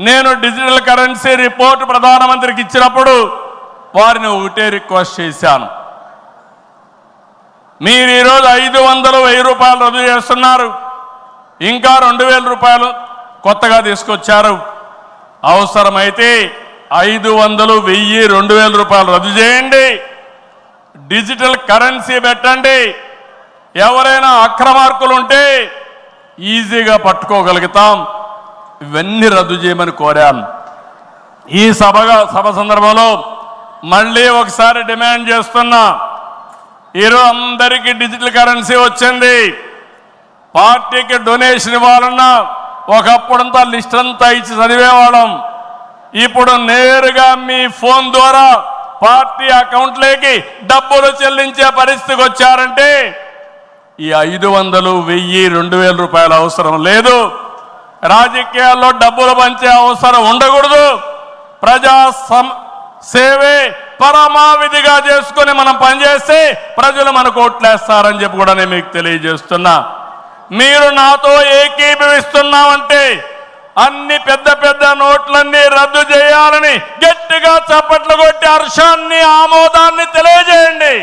నేను digital currency report ప్రధానమంత్రికి ఇచ్చినప్పుడు వారిని ఒకటే రిక్వెస్ట్ చేశాను. మీరు ఈరోజు 500, 1000 రూపాయలు రద్దు చేస్తున్నారు, ఇంకా 2000 రూపాయలు కొత్తగా తీసుకొచ్చారు. అవసరమైతే 500, 1000, 2000 రూపాయలు రద్దు చేయండి, డిజిటల్ కరెన్సీ పెట్టండి. ఎవరైనా అక్రమార్కులు ఉంటే ఈజీగా పట్టుకోగలుగుతాం. ఇవన్నీ రద్దు చేయమని కోరాను. ఈ సభ సందర్భంలో మళ్ళీ ఒకసారి డిమాండ్ చేస్తున్నా. ఈరోజు అందరికీ డిజిటల్ కరెన్సీ వచ్చింది. పార్టీకి డొనేషన్ ఇవ్వాలన్నా ఒకప్పుడంతా లిస్ట్ అంతా ఇచ్చి చదివేవాళ్ళం. ఇప్పుడు నేరుగా మీ ఫోన్ ద్వారా పార్టీ అకౌంట్లోకి డబ్బులు చెల్లించే పరిస్థితికి వచ్చారంటే ఈ 500, 1000, 2000 రూపాయల అవసరం లేదు. రాజకీయాల్లో డబ్బులు పంచే అవసరం ఉండకూడదు. ప్రజా సేవే పరమావిధిగా చేసుకుని మనం పనిచేస్తే ప్రజలు మనకు ఓట్లేస్తారని చెప్పి కూడా నేను మీకు తెలియజేస్తున్నా. మీరు నాతో ఏకీభవిస్తున్నామంటే అన్ని పెద్ద పెద్ద నోట్లన్నీ రద్దు చేయాలని గట్టిగా చప్పట్లు కొట్టి హర్షాన్ని, ఆమోదాన్ని తెలియజేయండి.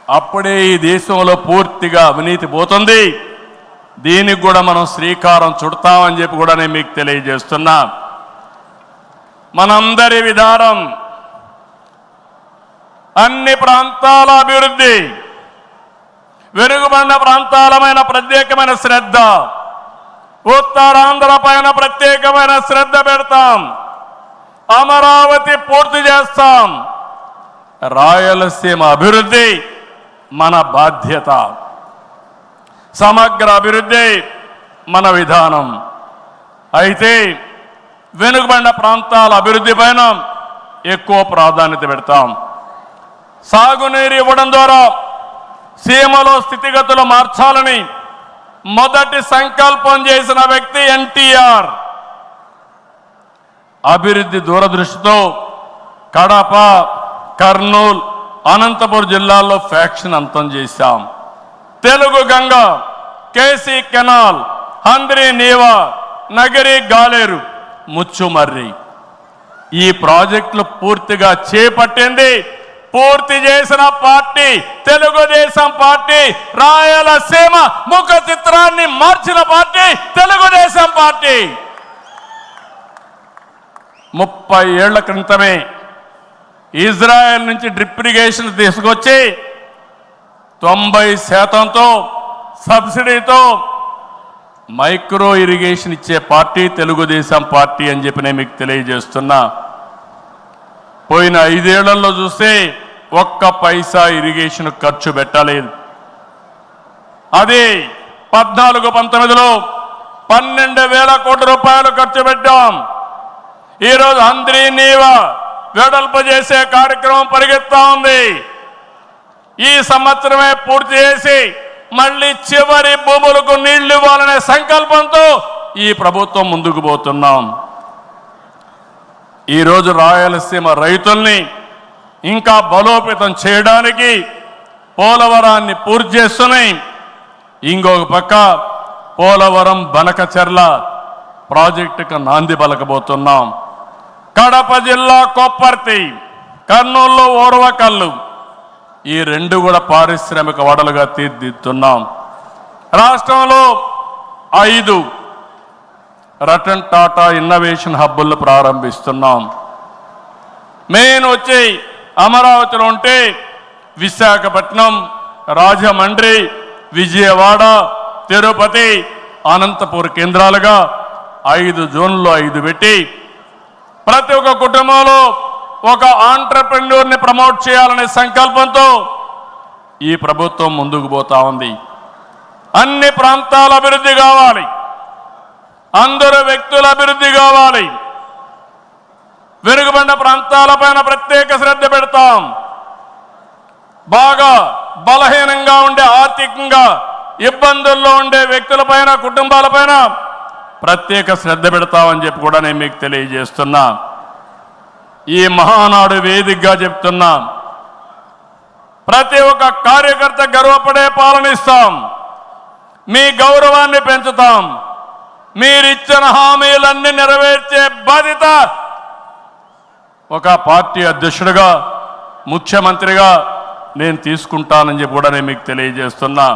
అప్పుడే ఈ దేశంలో పూర్తిగా అవినీతి పోతుంది. దీనికి కూడా మనం శ్రీకారం చుడతామని చెప్పి కూడా నేను మీకు తెలియజేస్తున్నా. మనందరి విధానం అన్ని ప్రాంతాల అభివృద్ధి, వెనుకబడిన ప్రాంతాలమైన ప్రత్యేకమైన శ్రద్ధ, ఉత్తరాంధ్ర పైన ప్రత్యేకమైన శ్రద్ధ పెడతాం. అమరావతి పూర్తి చేస్తాం. రాయలసీమ అభివృద్ధి మన బాధ్యత. సమగ్ర అభివృద్ధి మన విధానం. అయితే వెనుకబడిన ప్రాంతాల అభివృద్ధి పైన ఎక్కువ ప్రాధాన్యత పెడతాం. సాగునీరు ఇవ్వడం ద్వారా సీమలో స్థితిగతులు మార్చాలని మొదటి సంకల్పం చేసిన వ్యక్తి ఎన్టీఆర్. అభివృద్ధి దూరదృష్టితో కడప, కర్నూలు, అనంతపురం జిల్లాల్లో ఫ్యాక్షన్ అంతం చేశాం. తెలుగు గంగ, కేసీ కెనాల్, హంద్రి నీవా, నగరి గాలేరు, ముచ్చుమర్రి ఈ ప్రాజెక్టులు పూర్తిగా చేపట్టింది, పూర్తి చేసిన పార్టీ తెలుగుదేశం పార్టీ. రాయలసీమ ముఖ చిత్రాన్ని మార్చిన పార్టీ తెలుగుదేశం పార్టీ. 30 ఏళ్ల క్రితమే ఇజ్రాయెల్ నుంచి డ్రిప్ ఇరిగేషన్ తీసుకొచ్చి 90% సబ్సిడీతో మైక్రో ఇరిగేషన్ ఇచ్చే పార్టీ తెలుగుదేశం పార్టీ అని చెప్పి నేను మీకు తెలియజేస్తున్నా. పోయిన 5 ఏళ్లలో చూస్తే ఒక్క పైసా ఇరిగేషన్ ఖర్చు పెట్టలేదు. అదే 14-19లో 12,000 కోట్ల రూపాయలు ఖర్చు పెట్టాం. ఈరోజు హంద్రీ నీవా వెడల్పు చేసే కార్యక్రమం పరిగెత్తా ఉంది. ఈ సంవత్సరమే పూర్తి చేసి మళ్ళీ చివరి భూములకు నీళ్లు ఇవ్వాలనే సంకల్పంతో ఈ ప్రభుత్వం ముందుకు పోతున్నాం. ఈరోజు రాయలసీమ రైతుల్ని ఇంకా బలోపేతం చేయడానికి పోలవరాన్ని పూర్తి చేస్తున్నాయి. ఇంకొక పక్క పోలవరం బనకచెర్ల ప్రాజెక్టుకు నాంది పలకబోతున్నాం. కడప జిల్లా కొప్పర్తి, కర్నూలులో ఓర్వకల్లు ఈ 2 కూడా పారిశ్రామిక వడలుగా తీర్చిదిద్దుతున్నాం. రాష్ట్రంలో 5 రతన్ టాటా ఇన్నోవేషన్ హబ్బులు ప్రారంభిస్తున్నాం. మెయిన్ వచ్చి అమరావతిలో ఉంటే విశాఖపట్నం, రాజమండ్రి, విజయవాడ, తిరుపతి, అనంతపూర్ కేంద్రాలుగా 5 జోన్లో 5 పెట్టి ప్రతి ఒక్క కుటుంబంలో ఒక ఆంట్రప్రెన్యూర్ని ప్రమోట్ చేయాలనే సంకల్పంతో ఈ ప్రభుత్వం ముందుకు పోతా ఉంది. అన్ని ప్రాంతాల అభివృద్ధి కావాలి, అందరు వ్యక్తుల అభివృద్ధి కావాలి. వెనుకబడిన ప్రాంతాలపైన ప్రత్యేక శ్రద్ధ పెడతాం. బాగా బలహీనంగా ఉండే, ఆర్థికంగా ఇబ్బందుల్లో ఉండే వ్యక్తులపైన, కుటుంబాలపైన ప్రత్యేక శ్రద్ధ పెడతామని చెప్పి కూడా నేను మీకు తెలియజేస్తున్నా. ఈ మహానాడు వేదికగా చెప్తున్నా, ప్రతి ఒక్క కార్యకర్త గర్వపడే పాలన ఇస్తాం. మీ గౌరవాన్ని పెంచుతాం, మీరిచ్చిన హామీలన్నీ నెరవేర్చే బాధ్యత ఒక పార్టీ అధ్యక్షుడిగా ముఖ్యమంత్రిగా నేను తీసుకుంటానని చెప్పి కూడా నేను మీకు తెలియజేస్తున్నా.